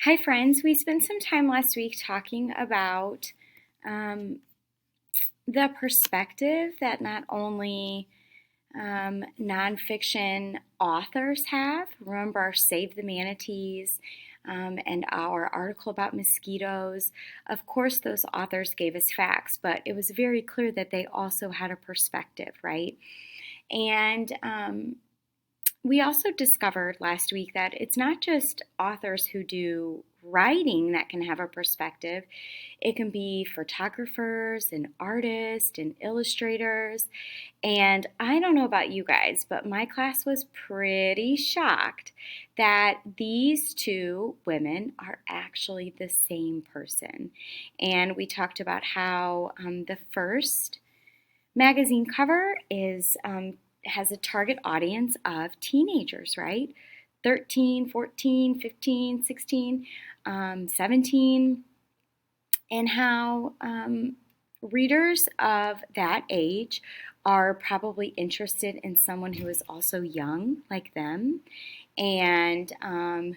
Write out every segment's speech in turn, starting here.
Hi, friends. We spent some time last week talking about um, the perspective that not only nonfiction authors have. Remember our Save the Manatees and our article about mosquitoes. Of course, those authors gave us facts, but it was very clear that they also had a perspective, right? And we also discovered last week that it's not just authors who do writing that can have a perspective. It can be photographers and artists and illustrators. And I don't know about you guys, but my class was pretty shocked that these two women are actually the same person. And we talked about how the first magazine cover is has a target audience of teenagers, right? 13, 14, 15, 16, 17, and how readers of that age are probably interested in someone who is also young like them and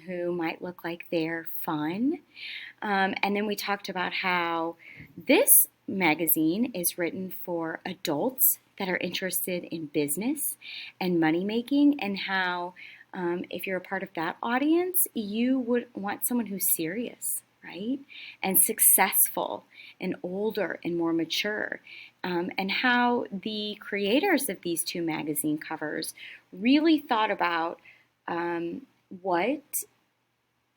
who might look like they're fun. And then we talked about how this magazine is written for adults that are interested in business and money making, and how if you're a part of that audience, you would want someone who's serious, right? And successful and older and more mature. And how the creators of these two magazine covers really thought about what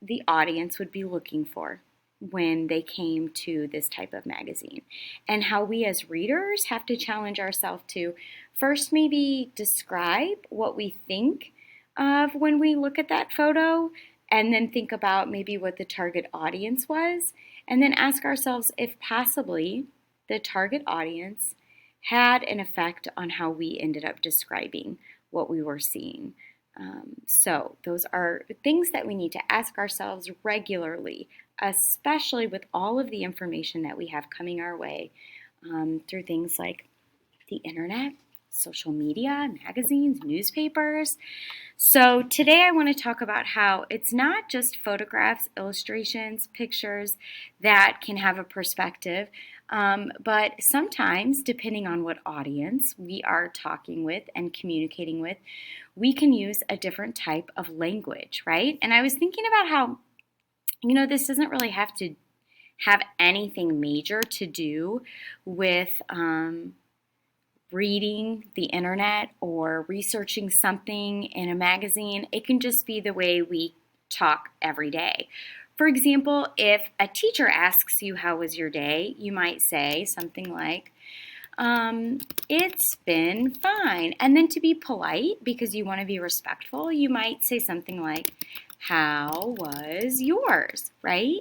the audience would be looking for when they came to this type of magazine, and how we as readers have to challenge ourselves to first maybe describe what we think of when we look at that photo, and then think about maybe what the target audience was, and then ask ourselves if possibly the target audience had an effect on how we ended up describing what we were seeing. So those are things that we need to ask ourselves regularly, especially with all of the information that we have coming our way through things like the internet, social media, magazines, newspapers. So today I want to talk about how it's not just photographs, illustrations, pictures that can have a perspective, but sometimes, depending on what audience we are talking with and communicating with, we can use a different type of language, right? And I was thinking about how, this doesn't really have to have anything major to do with reading the internet or researching something in a magazine. It can just be the way we talk every day. For example, if a teacher asks you, how was your day? You might say something like, it's been fine. And then to be polite, because you want to be respectful, you might say something like, how was yours, right?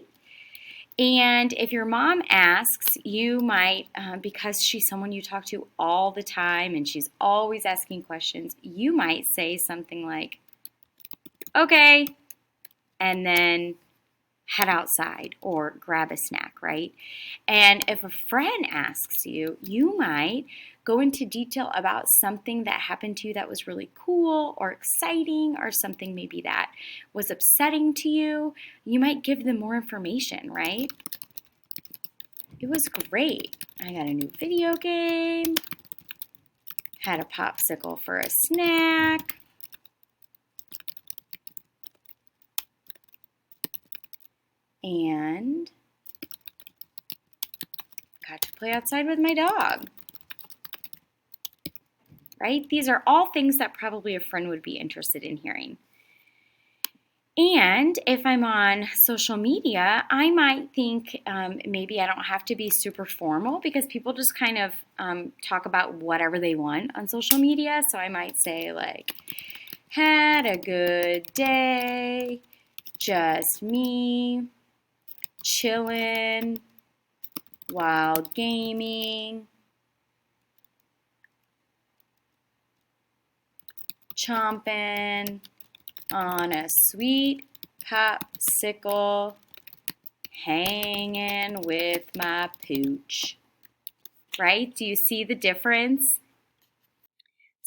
And if your mom asks, you might, because she's someone you talk to all the time and she's always asking questions, you might say something like, okay, and then head outside or grab a snack, right? And if a friend asks you, you might go into detail about something that happened to you that was really cool or exciting, or something maybe that was upsetting to you. You might give them more information, right? It was great. I got a new video game, had a popsicle for a snack, and got to play outside with my dog, right? These are all things that probably a friend would be interested in hearing. And if I'm on social media, I might think maybe I don't have to be super formal, because people just kind of talk about whatever they want on social media. So I might say like, had a good day, just me, chilling while gaming, chomping on a sweet popsicle, hanging with my pooch. Right? Do you see the difference?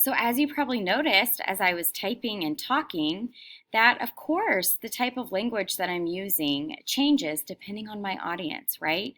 So as you probably noticed as I was typing and talking, that, of course, the type of language that I'm using changes depending on my audience, right?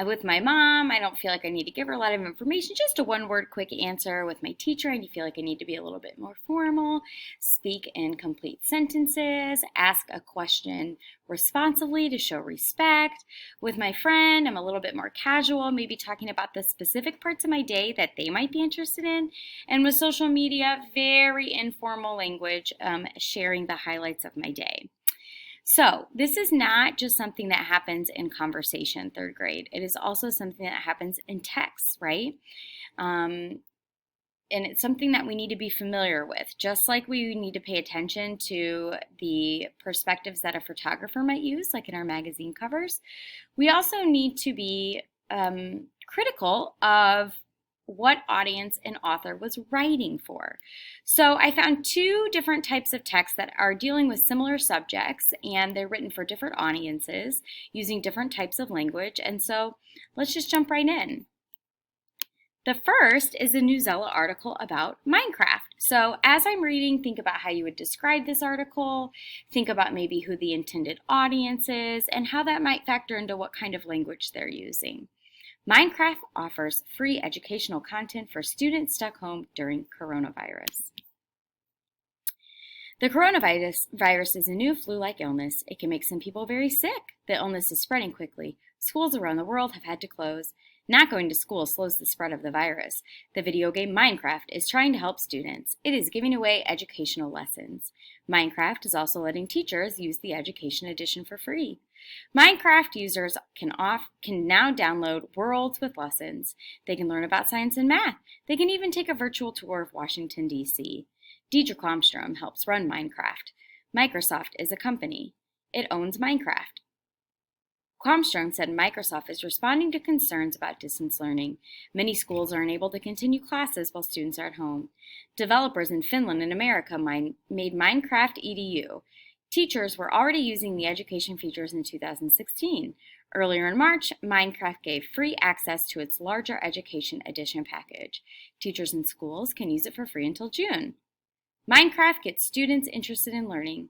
With my mom, I don't feel like I need to give her a lot of information, just a one word quick answer. With my teacher, I feel like I need to be a little bit more formal, speak in complete sentences, ask a question responsively to show respect. With my friend, I'm a little bit more casual, maybe talking about the specific parts of my day that they might be interested in. And with social media, very informal language, sharing the highlights of my day. So this is not just something that happens in conversation, third grade. It is also something that happens in text, right? And it's something that we need to be familiar with. Just like we need to pay attention to the perspectives that a photographer might use, like in our magazine covers, we also need to be critical of what audience and author was writing for. So I found two different types of texts that are dealing with similar subjects, and they're written for different audiences using different types of language. And so let's just jump right in. The first is a Newsela article about Minecraft. So as I'm reading, think about how you would describe this article, think about maybe who the intended audience is, and how that might factor into what kind of language they're using. Minecraft offers free educational content for students stuck home during coronavirus. The coronavirus is a new flu-like illness. It can make some people very sick. The illness is spreading quickly. Schools around the world have had to close. Not going to school slows the spread of the virus. The video game Minecraft is trying to help students. It is giving away educational lessons. Minecraft is also letting teachers use the Education Edition for free. Minecraft users can now download worlds with lessons. They can learn about science and math. They can even take a virtual tour of Washington, D.C. Diedrich Lomstrom helps run Minecraft. Microsoft is a company. It owns Minecraft. Quamström said Microsoft is responding to concerns about distance learning. Many schools are unable to continue classes while students are at home. Developers in Finland and America made Minecraft EDU. Teachers were already using the education features in 2016. Earlier in March, Minecraft gave free access to its larger Education Edition package. Teachers and schools can use it for free until June. Minecraft gets students interested in learning.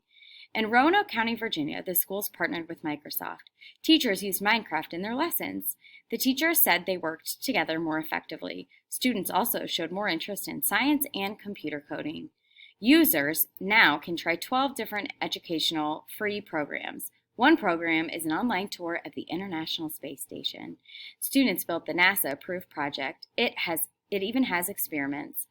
In Roanoke County, Virginia, the schools partnered with Microsoft. Teachers used Minecraft in their lessons. The teachers said they worked together more effectively. Students also showed more interest in science and computer coding. Users now can try 12 different educational free programs. One program is an online tour of the International Space Station. Students built the NASA-approved project. It even has experiments.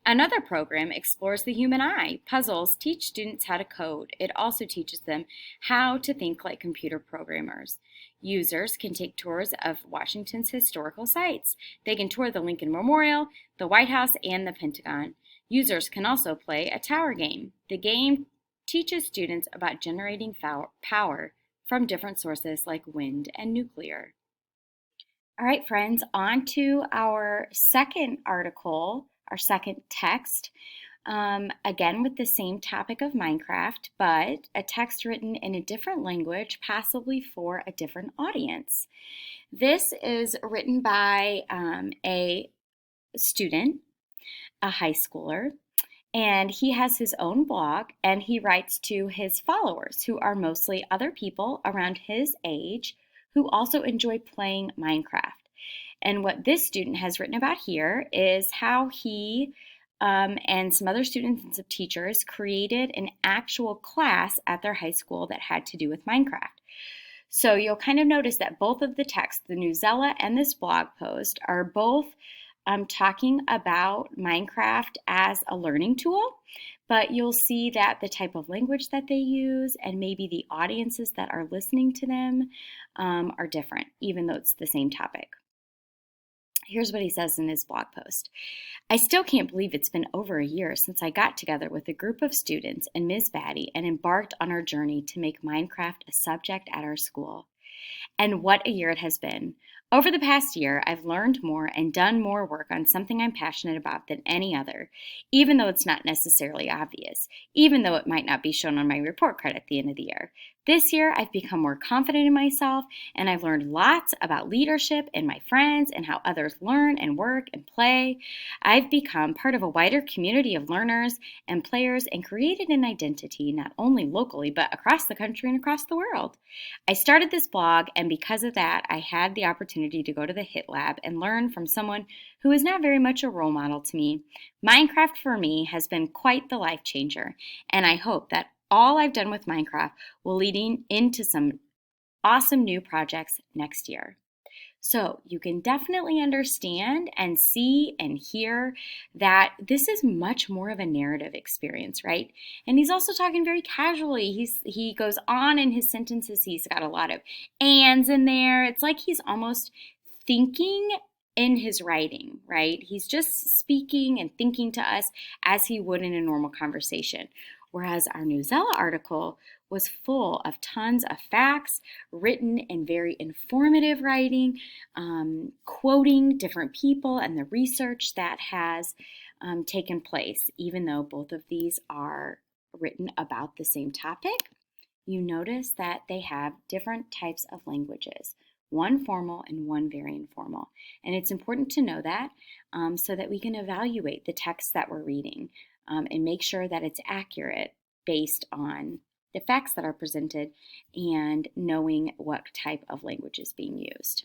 Another program explores the human eye. Puzzles teach students how to code. It also teaches them how to think like computer programmers. Users can take tours of Washington's historical sites. They can tour the Lincoln Memorial, the White House, and the Pentagon. Users can also play a tower game. The game teaches students about generating power from different sources like wind and nuclear. All right, friends, on to our second article, our second text, again with the same topic of Minecraft, but a text written in a different language, possibly for a different audience. This is written by a student, a high schooler, and he has his own blog, and he writes to his followers, who are mostly other people around his age who also enjoy playing Minecraft. And what this student has written about here is how he and some other students and some teachers created an actual class at their high school that had to do with Minecraft. So you'll kind of notice that both of the texts, the Newsela and this blog post, are both talking about Minecraft as a learning tool, but you'll see that the type of language that they use and maybe the audiences that are listening to them are different, even though it's the same topic. Here's what he says in his blog post. I still can't believe it's been over a year since I got together with a group of students and Ms. Batty and embarked on our journey to make Minecraft a subject at our school. And what a year it has been. Over the past year, I've learned more and done more work on something I'm passionate about than any other, even though it's not necessarily obvious, even though it might not be shown on my report card at the end of the year. This year, I've become more confident in myself, and I've learned lots about leadership and my friends and how others learn and work and play. I've become part of a wider community of learners and players and created an identity not only locally, but across the country and across the world. I started this blog, and because of that, I had the opportunity to go to the HIT Lab and learn from someone who is not very much a role model to me. Minecraft for me has been quite the life changer, and I hope that all I've done with Minecraft will lead into some awesome new projects next year. So you can definitely understand and see and hear that this is much more of a narrative experience, right? And he's also talking very casually. He goes on in his sentences. He's got a lot of ands in there. It's like he's almost thinking in his writing, right? He's just speaking and thinking to us as he would in a normal conversation. Whereas our Newsela article was full of tons of facts written in very informative writing, quoting different people and the research that has taken place, even though both of these are written about the same topic. You notice that they have different types of languages, one formal and one very informal. And it's important to know that so that we can evaluate the text that we're reading and make sure that it's accurate based on the facts that are presented and knowing what type of language is being used.